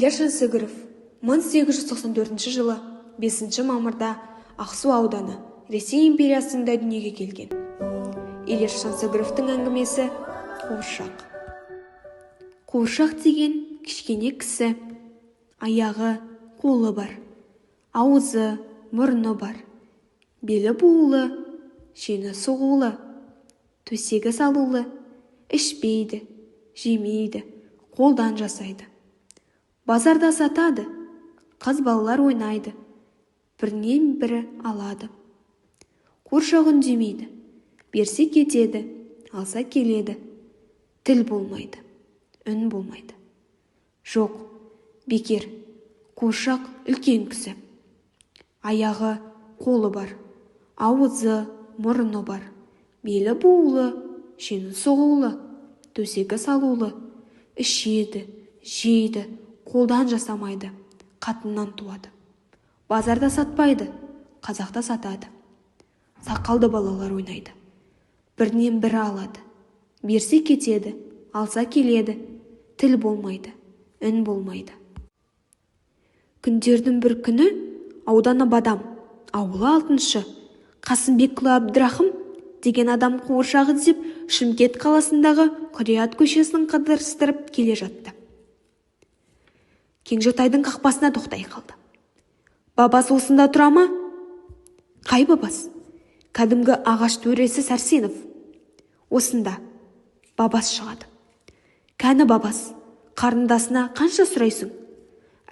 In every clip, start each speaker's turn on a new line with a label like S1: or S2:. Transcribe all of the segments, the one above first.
S1: Ильяс Жансүгіров 1894 жылы 5 мамырда Ақсу ауданы Ресей империясында дүниеге келген. Ильяс Жансүгіровтің әңгімесі Қуыршақ. Қуыршақ деген кішкене кісі, аяғы, қолы бар, аузы, мұрны бар, белі буылы, шені сұғулы, төсегі салулы, ішпейді, жемейді, қолдан жасайды. Базарда сатады, қыз балалар ойнайды, бірінен бірі алады. Қуыршақ үндемейді, берсе кетеді, алса келеді. Тіл болмайды, үн болмайды. Жоқ, бекер, қуыршақ үлкен кісі. Аяғы, қолы бар, аузы, мұрны бар, белі буылы, шені сұғулы, төсегі салулы, ішеді, жейді, қолдан жасамайды, қатыннан туады. Базарда сатпайды, қазақта сатады. Сақалды балалар ойнайды, бірінен бірі алады. Берсе кетеді, алса келеді. Тіл болмайды, үн болмайды. Күндердің бір күні ауданы Бадам, ауылы 6-шы, Қасымбекұлы Әбдірахым деген адам қуыршақ іздеп Шымкент қаласындағы Құрият көшесін қыдырыстырып келе жатты. Кеңжетайдың қақпасына тоқтай қалды. Бабас осында тұра ма? Қай бабас? Кәдімгі ағаш төресі Сәрсенов. Осында. Бабас шығады. Кәні бабас, қарындасына қанша сұрайсың?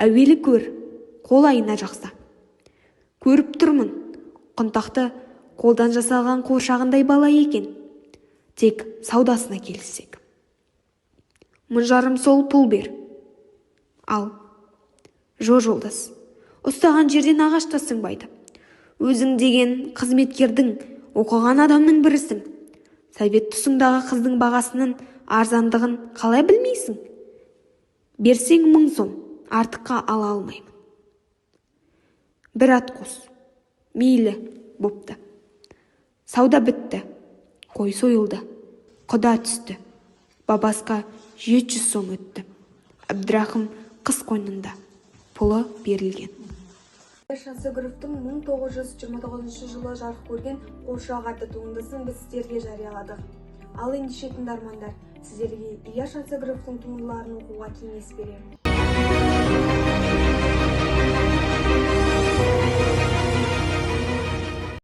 S1: Әуелі көр, қолайына жақса. Көріп тұрмын, құнтақты қолдан жасалған қуыршағындай бала екен. Тек саудасына келіссек. 1000 жарым сол пұл бер. Ал. Жолдас, ұстаған жерден ағашта сынбайды. Өзің деген қызметкердің, оқыған адамның бірісің. Совет тұсындағы қыздың бағасының арзандығын қалай білмейсің? Берсең 1000 сом, артыққа ала алмаймын. Бір ат қос. Мейлі, бопты. Сауда бітті. Қой сойылды. Құда түсті. Бабасқа 700 сом өтті. Әбдірахым қыз қойнында. Пұлы берілген. Ильяс Жансүгіровтің 1929 жылы жарық көрген Қуыршақ атты туындысын біз сіздерге жарияладық. Ал ендеше тыңдармандар, сіздерге Ильяс Жансүгіровтің туындыларын оқуға кеңес беремін.